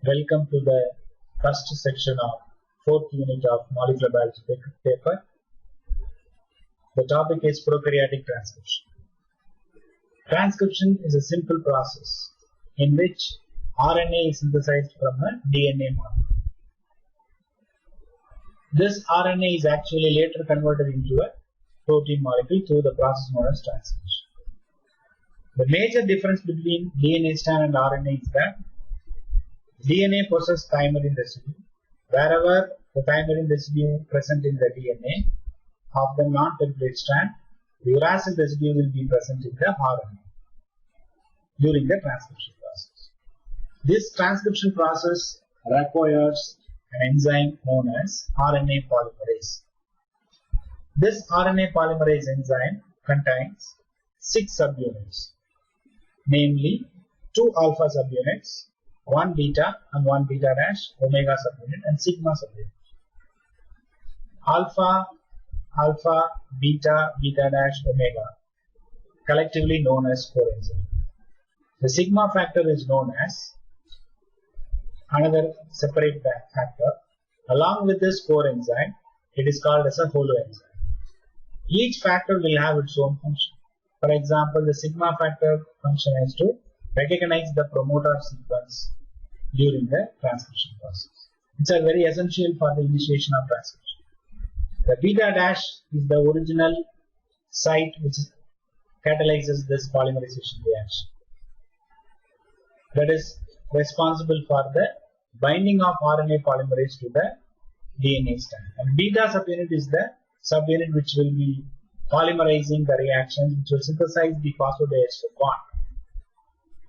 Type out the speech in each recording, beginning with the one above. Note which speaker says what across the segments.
Speaker 1: Welcome to the first section of 4th unit of molecular biology paper. The topic is prokaryotic transcription. Transcription is a simple process in which RNA is synthesized from a DNA molecule. This RNA is actually later converted into a protein molecule through the process known as transcription. The major difference between DNA strand and RNA is that DNA possesses thymidine residue. Wherever the thymidine residue present in the DNA of the non-template strand, the uracil residue will be present in the RNA during the transcription process. This transcription process requires an enzyme known as RNA polymerase. This RNA polymerase enzyme contains 6 subunits, namely 2 alpha subunits, 1 beta and 1 beta dash, omega subunit and sigma subunit. Alpha, beta, beta dash, omega, collectively known as coenzyme. The sigma factor is known as another separate factor. Along with this coenzyme, it is called as a holoenzyme. Each factor will have its own function. For example, the sigma factor function is to recognize the promoter sequence during the transcription process. It's a very essential for the initiation of transcription. The beta dash is the original site which catalyzes this polymerization reaction. That is responsible for the binding of RNA polymerase to the DNA strand. And beta subunit is the subunit which will be polymerizing the reaction, which will synthesize the phosphodiester bond.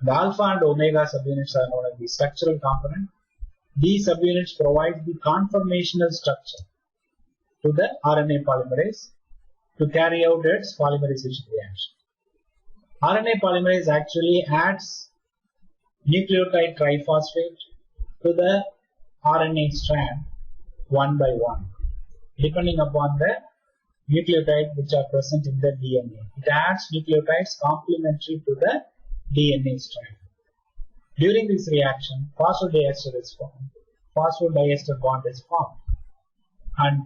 Speaker 1: The alpha and omega subunits are known as the structural component. These subunits provide the conformational structure to the RNA polymerase to carry out its polymerization reaction. RNA polymerase actually adds nucleotide triphosphate to the RNA strand one by one, depending upon the nucleotide which are present in the DNA. It adds nucleotides complementary to the DNA strand. During this reaction, phosphodiester is formed. Phosphodiester bond is formed, and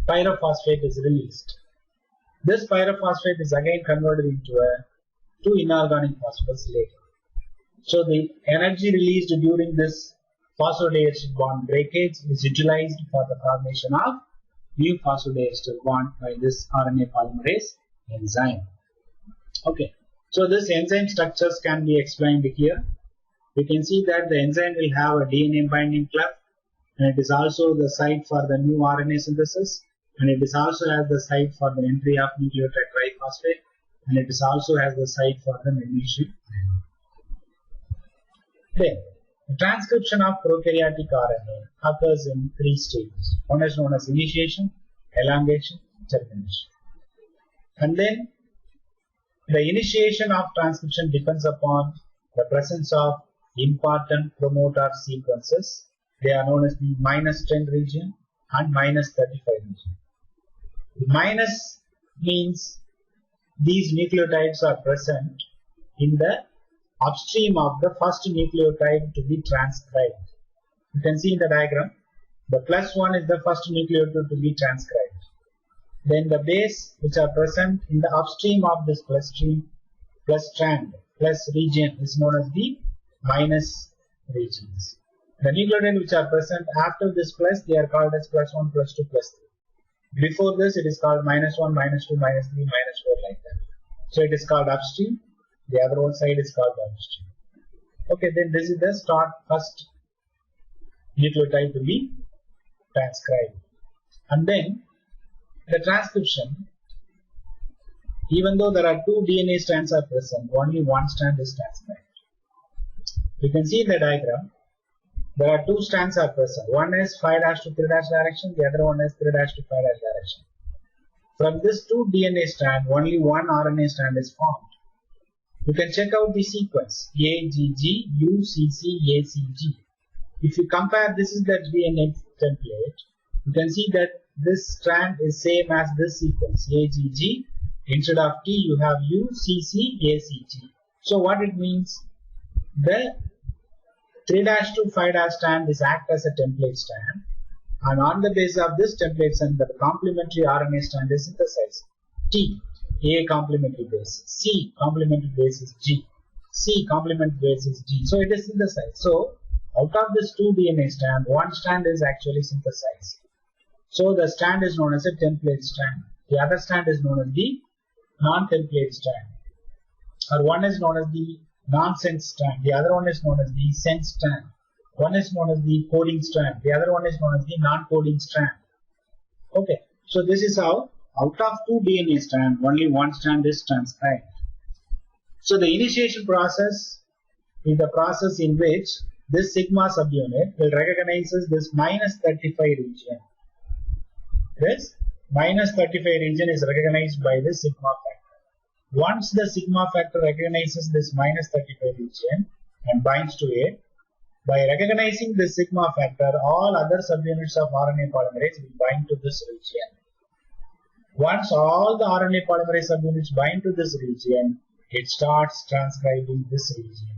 Speaker 1: pyrophosphate is released. This pyrophosphate is again converted into two inorganic phosphates later. So the energy released during this phosphodiester bond breakage is utilized for the formation of new phosphodiester bond by this RNA polymerase enzyme. Okay, so this enzyme structures can be explained here. We can see that the enzyme will have a DNA binding cleft, and it is also the site for the new RNA synthesis, and it is also has the site for the entry of nucleotide triphosphate, and it is also has the site for the magnesium ion. Then, the transcription of prokaryotic RNA occurs in 3 stages. One is known as initiation, elongation, termination. And then the initiation of transcription depends upon the presence of important promoter sequences. They are known as the -10 region and -35 region. The minus means these nucleotides are present in the upstream of the first nucleotide to be transcribed. You can see in the diagram, the +1 is the first nucleotide to be transcribed. Then the base which are present in the upstream of this plus strand, plus region is known as the minus regions. The nucleotides which are present after this plus, they are called as +1, +2, +3. Before this, it is called -1, -2, -3, -4 like that. So it is called upstream. The other one side is called downstream. Okay, then this is the first nucleotide to be transcribed. And then the transcription, even though there are 2 DNA strands are present, only 1 strand is transcribed. You can see in the diagram, there are 2 strands are present. One is 5' to 3' direction, the other one is 3' to 5' direction. From this 2 DNA strand, only 1 RNA strand is formed. You can check out the sequence AGG, UCC, ACG. If you compare, this is the DNA template, you can see that this strand is same as this sequence AGG. Instead of T, you have UCC, ACG. So what it means? the 3' to 5' strand is act as a template strand, and on the basis of this template strand, the complementary RNA strand is synthesized. T, A complementary base, C complementary base is G, C complementary base is G. So it is synthesized. So out of this 2 DNA strand, 1 strand is actually synthesized. So the strand is known as a template strand. The other strand is known as the non-template strand. Or one is known as the nonsense strand. The other one is known as the sense strand. One is known as the coding strand. The other one is known as the non-coding strand. Okay. So this is how out of 2 DNA strands, only 1 strand is transcribed. So the initiation process is the process in which this sigma subunit will recognize this -35 region. This -35 region is recognized by the sigma factor. Once the sigma factor recognizes this -35 region and binds to it, by recognizing this sigma factor, all other subunits of RNA polymerase will bind to this region. Once all the RNA polymerase subunits bind to this region, it starts transcribing this region.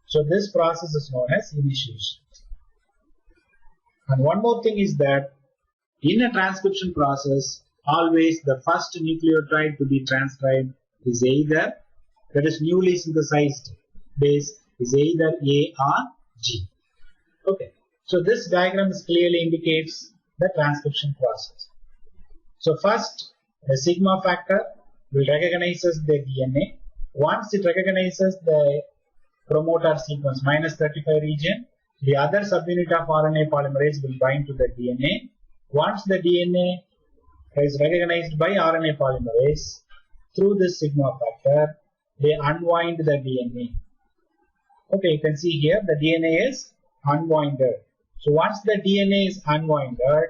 Speaker 1: So this process is known as initiation. And one more thing is that in a transcription process, always the first nucleotide to be transcribed is either, that is newly synthesized base, is either A or G. Okay. So this diagram clearly indicates the transcription process. So first, the sigma factor will recognize the DNA. Once it recognizes the promoter sequence -35 region, the other subunit of RNA polymerase will bind to the DNA. Once the DNA is recognized by RNA polymerase, through this sigma factor, they unwind the DNA. Okay, you can see here the DNA is unwinded. So once the DNA is unwinded,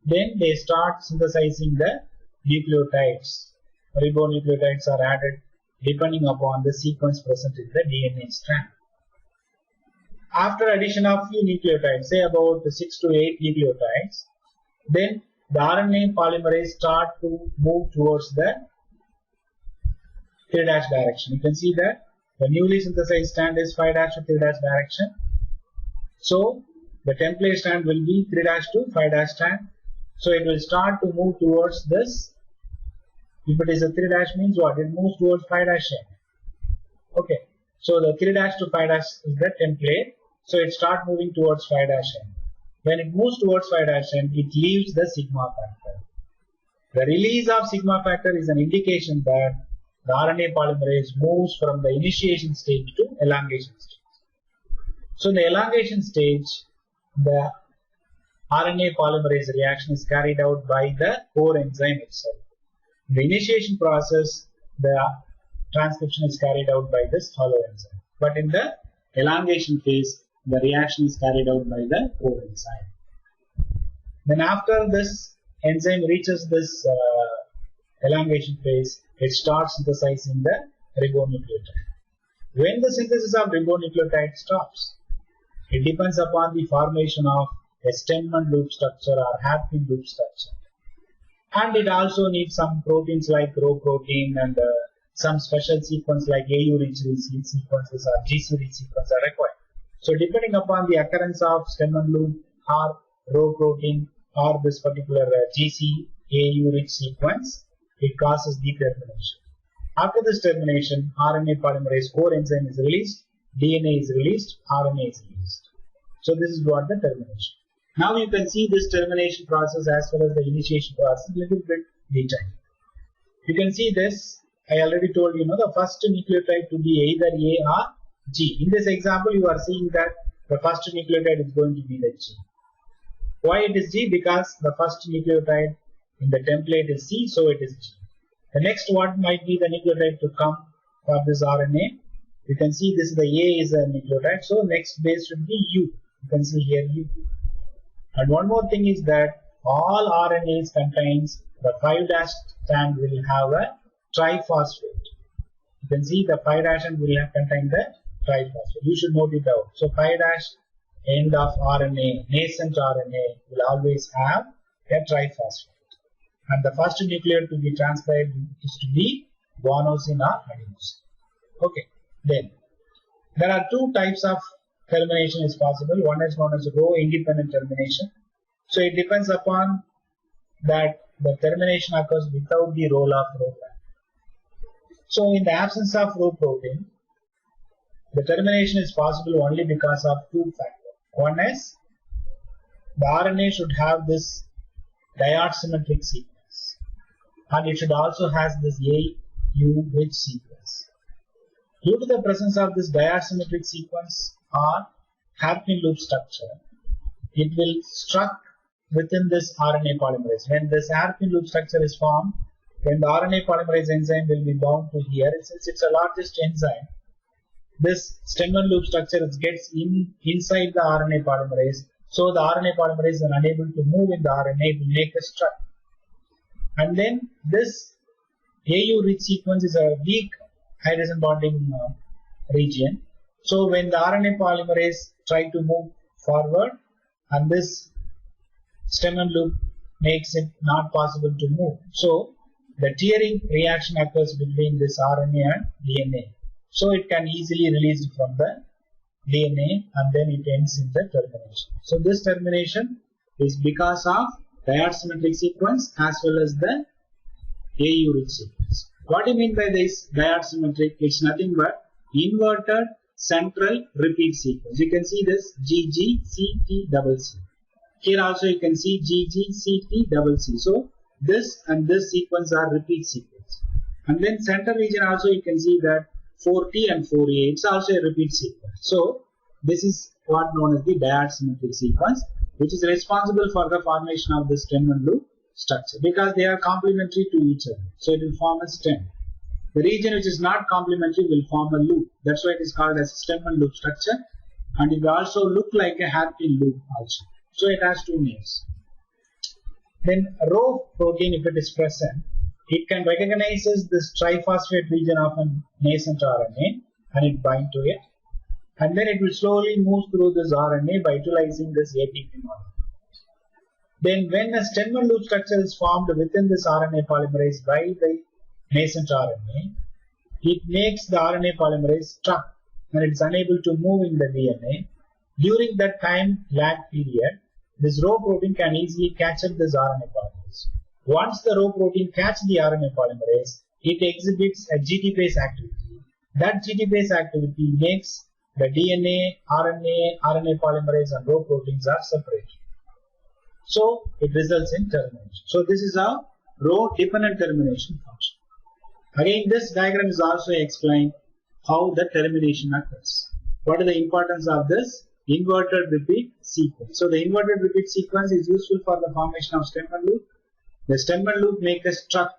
Speaker 1: then they start synthesizing the nucleotides. Ribonucleotides are added depending upon the sequence present in the DNA strand. After addition of few nucleotides, say about 6 to 8 nucleotides, then the RNA polymerase start to move towards the 3' direction. You can see that the newly synthesized strand is 5' to 3' direction. So the template strand will be 3' to 5' strand. So it will start to move towards this. If it is a 3' means what? It moves towards 5' end. Okay. So the 3' to 5' is the template. So it starts moving towards 5' end. When it moves towards 5' end, it leaves the sigma factor. The release of sigma factor is an indication that the RNA polymerase moves from the initiation stage to elongation stage. So in the elongation stage, the RNA polymerase reaction is carried out by the core enzyme itself. In the initiation process, the transcription is carried out by this hollow enzyme. But in the elongation phase, the reaction is carried out by the core enzyme. Then after this enzyme reaches this elongation phase, it starts synthesizing the ribonucleotide. When the synthesis of ribonucleotide stops, it depends upon the formation of a Steinmann loop structure or hairpin loop structure. And it also needs some proteins like Rho protein and some special sequence like AU-rich sequences or GC-rich sequences are required. So depending upon the occurrence of Steinmann loop or Rho protein or this particular GC AU-rich sequence, it causes the termination. After this termination, RNA polymerase core enzyme is released, DNA is released, RNA is released. So this is what the termination. Now you can see this termination process as well as the initiation process a little bit detailed. You can see this, I already told you, the first nucleotide to be either A or G. In this example, you are seeing that the first nucleotide is going to be the G. Why it is G? Because the first nucleotide in the template is C, so it is G. The next one might be the nucleotide to come for this RNA. You can see this is the A is a nucleotide, so next base should be U. You can see here U. And one more thing is that all RNAs contains the 5' strand will have a triphosphate. You can see the 5' end will contain the triphosphate. You should note it out. So 5' end of RNA, nascent RNA will always have a triphosphate. And the first nucleotide to be transcribed is to be guanosine or adenosine. Okay. Then There are two types of termination is possible. One is known as row independent termination. So it depends upon that the termination occurs without the role of row fragment. So in the absence of row protein, the termination is possible only because of two factors. One is the RNA should have this diarsymmetric sequence, and it should also has this AU-rich sequence. Due to the presence of this diarsymmetric sequence or hairpin loop structure, it will struck within this RNA polymerase. When this hairpin loop structure is formed, then the RNA polymerase enzyme will be bound to here. Since it's the largest enzyme, this stem-end loop structure gets inside the RNA polymerase. So the RNA polymerase is unable to move in the RNA to make a struck. And then this AU-rich sequence is a weak hydrogen bonding region. So when the RNA polymerase try to move forward, and this stem-end loop makes it not possible to move. So the tearing reaction occurs between this RNA and DNA. So it can easily release from the DNA and then it ends in the termination. So this termination is because of diarsymmetric sequence as well as the AU-rich sequence. What do you mean by this diarsymmetric? It's nothing but inverted central repeat sequence. You can see this GGCTCC. Here also you can see GGCTCC. So this and this sequence are repeat sequence. And then center region also you can see that 4T and 4A. It's also a repeat sequence. So this is what known as the diarsymmetric sequence, which is responsible for the formation of the stem-end loop structure because they are complementary to each other. So it will form a stem. The region which is not complementary will form a loop. That's why it is called as a stem-end loop structure, and it will also look like a hairpin loop also. So it has two names. Then row protein, if it is present, it can recognize this triphosphate region of a nascent RNA and it bind to it, and then it will slowly move through this RNA by utilizing this ATP molecule. Then when a stem-end loop structure is formed within this RNA polymerase by the nascent RNA, it makes the RNA polymerase stuck and it's unable to move in the DNA. During that time lag period, this row protein can easily catch up this RNA polymerase. Once the row protein catches the RNA polymerase, it exhibits a GTPase activity. That GTPase activity makes the DNA, RNA polymerase and row proteins are separated. So it results in termination. So this is how row dependent termination function. Again, this diagram is also explained how the termination occurs. What is the importance of this inverted repeat sequence? So the inverted repeat sequence is useful for the formation of stem-end loop. The stem-end loop makes a struck,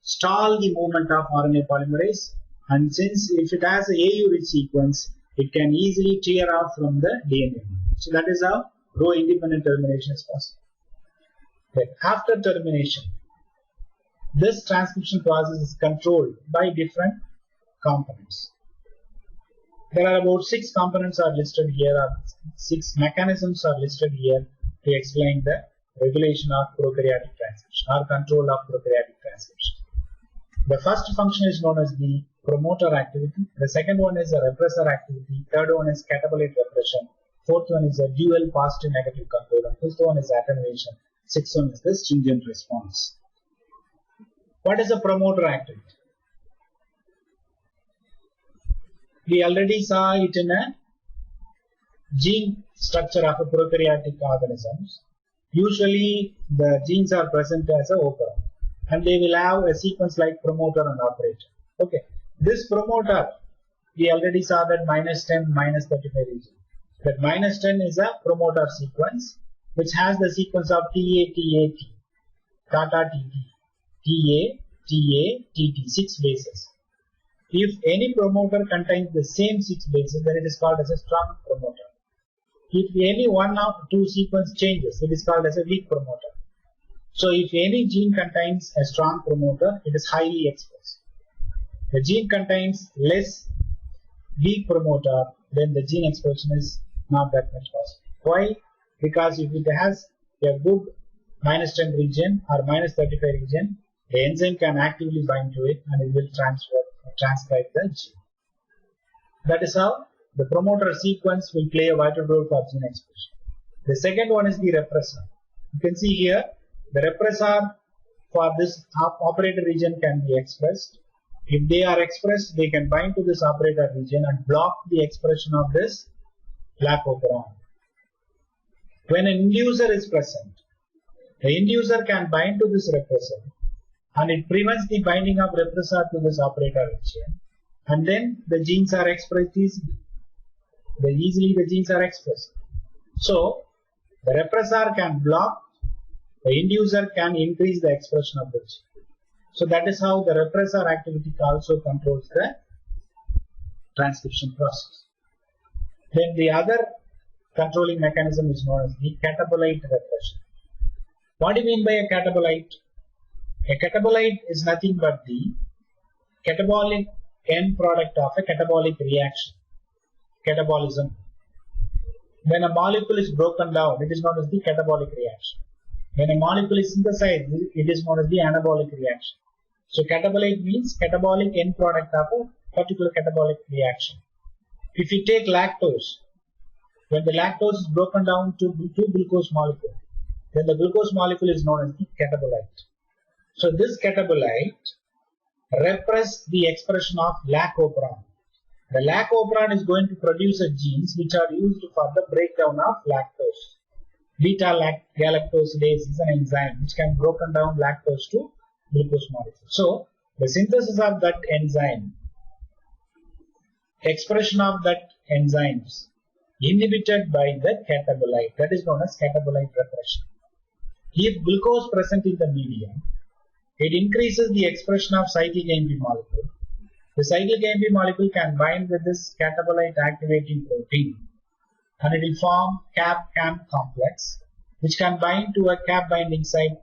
Speaker 1: stall the movement of RNA polymerase, and since if it has a AU-rich sequence, it can easily tear off from the DNA. So that is how row independent termination is possible. Then after termination, this transcription process is controlled by different components. There are about 6 components are listed here, or 6 mechanisms are listed here to explain the regulation of prokaryotic transcription or control of prokaryotic transcription. The first function is known as the promoter activity. The second one is a repressor activity. Third one is catabolite repression. Fourth one is a dual positive negative control. And fifth one is attenuation. Sixth one is the stringent response. What is a promoter activity? We already saw it in a gene structure of a prokaryotic organisms. Usually the genes are present as a operon and they will have a sequence like promoter and operator. Okay, this promoter, we already saw that -10, -35 region. That -10 is a promoter sequence which has the sequence of TA, TA, T, Tata, TT, TA, TA, TT, 6 bases. If any promoter contains the same 6 bases, then it is called as a strong promoter. If any one of 2 sequence changes, it is called as a weak promoter. So if any gene contains a strong promoter, it is highly expressed. The gene contains less weak promoter, then the gene expression is not that much possible. Why? Because if it has a good -10 region or -35 region, the enzyme can actively bind to it and it will transcribe the gene. That is how the promoter sequence will play a vital role for gene expression. The second one is the repressor. You can see here the repressor for this operator region can be expressed. If they are expressed, they can bind to this operator region and block the expression of this lac operon. When an inducer is present, the inducer can bind to this repressor and it prevents the binding of repressor to this operator region, and then the genes are expressed easily. The genes are expressed. So the repressor can block, the inducer can increase the expression of the gene. So that is how the repressor activity also controls the transcription process. Then the other controlling mechanism is known as the catabolite repression. What do you mean by a catabolite? A catabolite is nothing but the catabolic end product of a catabolic reaction, catabolism. When a molecule is broken down, it is known as the catabolic reaction. When a molecule is synthesized, it is known as the anabolic reaction. So catabolite means catabolic end product of a particular catabolic reaction. If you take lactose, when the lactose is broken down to glucose molecule, then the glucose molecule is known as the catabolite. So this catabolite represses the expression of lac operon. The lac operon is going to produce genes which are used for the breakdown of lactose. Beta-galactosidase is an enzyme which can broken down lactose to glucose molecule. So the synthesis of that enzyme, expression of that enzymes inhibited by the catabolite, that is known as catabolite repression. If glucose present in the medium, it increases the expression of cyclic AMP molecule. The cyclic AMP molecule can bind with this catabolite activating protein and it will form CAP-CAM complex which can bind to a CAP binding site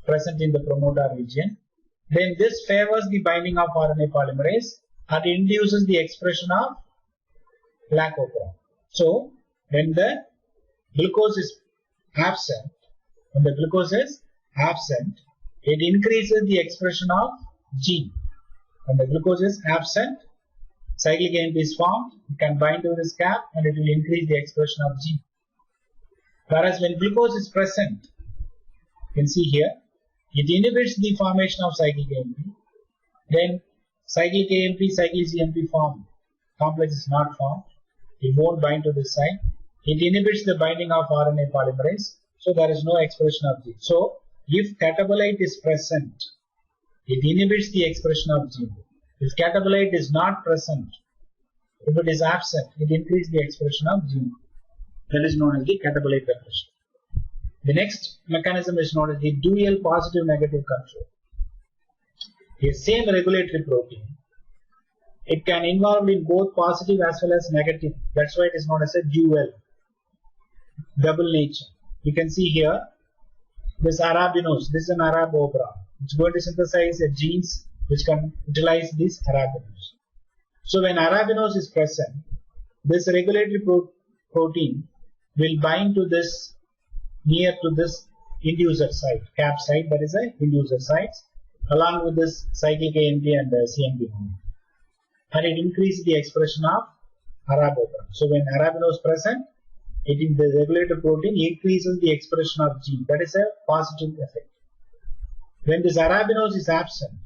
Speaker 1: present in the promoter region. Then this favors the binding of RNA polymerase and induces the expression of lac operon. So when the glucose is absent, it increases the expression of gene. When the glucose is absent, cyclic AMP is formed, it can bind to this CAP and it will increase the expression of gene. Whereas when glucose is present, you can see here, it inhibits the formation of cyclic AMP. Then cyclic AMP, cyclic GMP form complex is not formed. It won't bind to this site. It inhibits the binding of RNA polymerase. So there is no expression of gene. So if catabolite is present, it inhibits the expression of gene. If catabolite is not present, if it is absent, it increases the expression of gene. That is known as the catabolite repression. The next mechanism is known as the dual positive-negative control. The same regulatory protein, it can involve in both positive as well as negative. That's why it is known as a dual, double nature. You can see here, this arabinose, this is an Arab operon. It's going to synthesize genes which can utilize this arabinose. So when arabinose is present, this regulatory protein will bind to this, near to this inducer site, CAP site, that is a inducer site, along with this cyclic AMP and CMP hormone. And it increases the expression of Arab operon. So when arabinose is present, the regulator protein increases the expression of gene. That is a positive effect. When this arabinose is absent,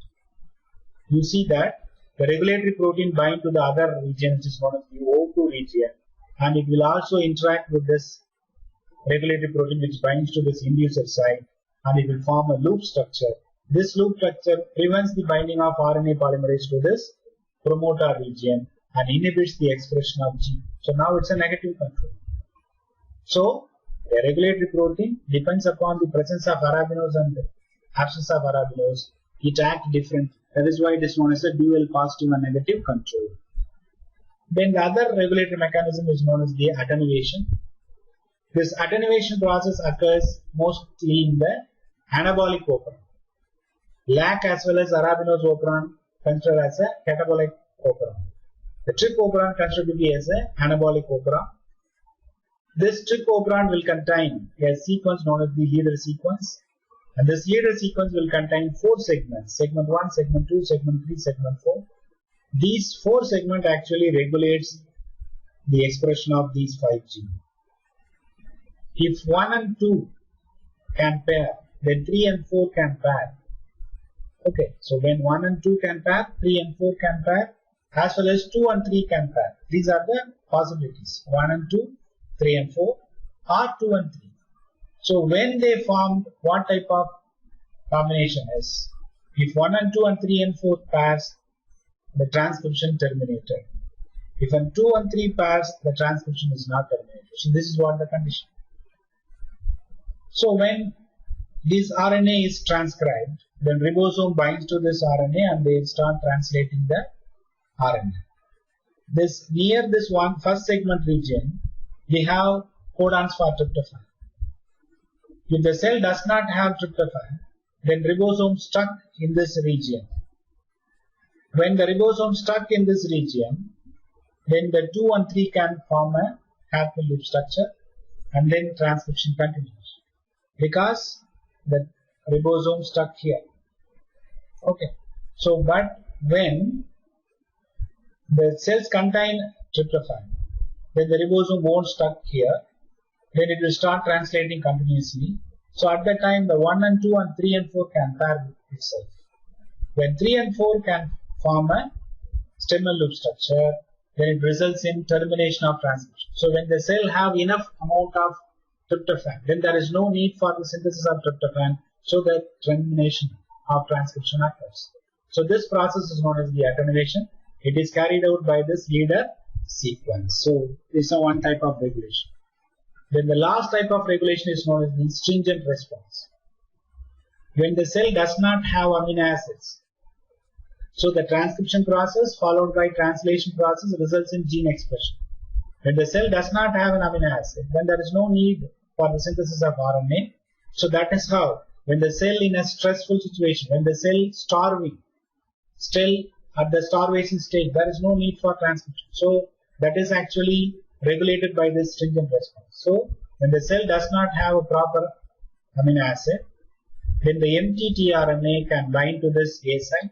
Speaker 1: you see that the regulatory protein binds to the other region, which is known as the O2 region, and it will also interact with this regulatory protein which binds to this inducer site, and it will form a loop structure. This loop structure prevents the binding of RNA polymerase to this promoter region and inhibits the expression of gene. So now it's a negative control. So the regulatory protein depends upon the presence of arabinose and the absence of arabinose. It acts different. That is why it is known as a dual positive and negative control. Then the other regulatory mechanism is known as the attenuation. This attenuation process occurs mostly in the anabolic operon. Lac as well as arabinose operon considered as a catabolic operon. The TRP operon considered to be as an anabolic operon. This TRP operon will contain a sequence known as the leader sequence, and this leader sequence will contain 4 segments: segment 1, segment 2, segment 3, segment 4. These 4 segments actually regulates the expression of these 5 genes. If 1 and 2 can pair, then 3 and 4 can pair. Okay, so when 1 and 2 can pair, 3 and 4 can pair, as well as 2 and 3 can pair. These are the possibilities. 1 and 2, 3 and 4, or 2 and 3. So when they formed, what type of combination is? If 1 and 2 and 3 and 4 pairs, the transcription terminated. If 2 and 3 pairs, the transcription is not terminated. So this is what the condition. So when this RNA is transcribed, then ribosome binds to this RNA and they start translating the RNA. Near this first segment region, we have codons for tryptophan. If the cell does not have tryptophan, then ribosome stuck in this region. When the ribosome stuck in this region, then the 2 and 3 can form a happy loop structure and then transcription continues. Because the ribosome stuck here. Okay. So, but when the cells contain tryptophan, then the ribosome won't stuck here. Then it will start translating continuously. So at that time, the 1 and 2 and 3 and 4 can pair with itself. When 3 and 4 can form a stemmal loop structure, then it results in termination of transcription. So when the cell have enough amount of tryptophan, then there is no need for the synthesis of tryptophan, so the termination of transcription occurs. So this process is known as the attenuation. It is carried out by this leader sequence. So this is one type of regulation. Then the last type of regulation is known as the stringent response. When the cell does not have amino acids, so the transcription process followed by translation process results in gene expression. When the cell does not have an amino acid, then there is no need for the synthesis of RNA. So that is how, when the cell in a stressful situation, when the cell starving, still at the starvation state, there is no need for transcription. So that is actually regulated by this stringent response. So when the cell does not have a proper amino acid, then the empty tRNA can bind to this A site.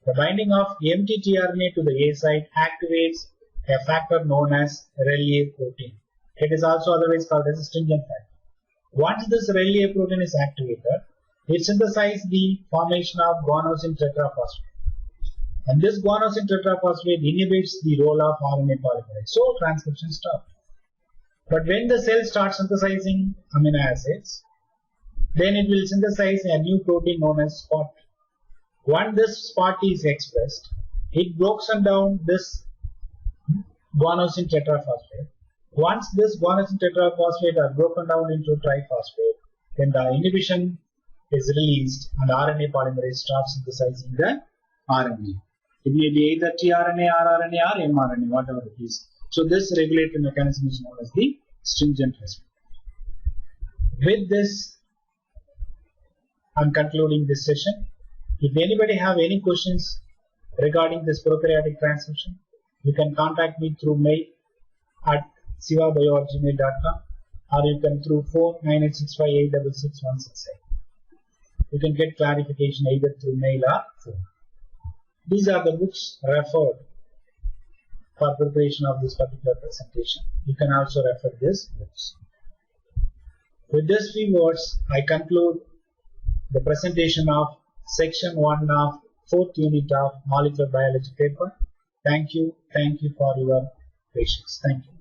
Speaker 1: The binding of empty tRNA to the A site activates a factor known as Rayleigh protein. It is also otherwise called as a stringent factor. Once this Rayleigh protein is activated, it synthesizes the formation of guanosine tetraphosphate. And this guanosine tetraphosphate inhibits the role of RNA polymerase. So transcription stops. But when the cell starts synthesizing amino acids, then it will synthesize a new protein known as spot. Once this spot is expressed, it breaks down this guanosine tetraphosphate. Once this guanosine tetraphosphate are broken down into triphosphate, then the inhibition is released and RNA polymerase starts synthesizing the RNA. It may be either tRNA, rRNA or mRNA, whatever it is. So this regulatory mechanism is known as the stringent response. With this, I am concluding this session. If anybody have any questions regarding this prokaryotic transcription, you can contact me through mail at sivabio@gmail.com or you can through phone 9865866168. You can get clarification either through mail or phone. These are the books referred for preparation of this particular presentation. You can also refer these books. With these few words, I conclude the presentation of section 1 of 4th unit of molecular biology paper. Thank you for your patience. Thank you.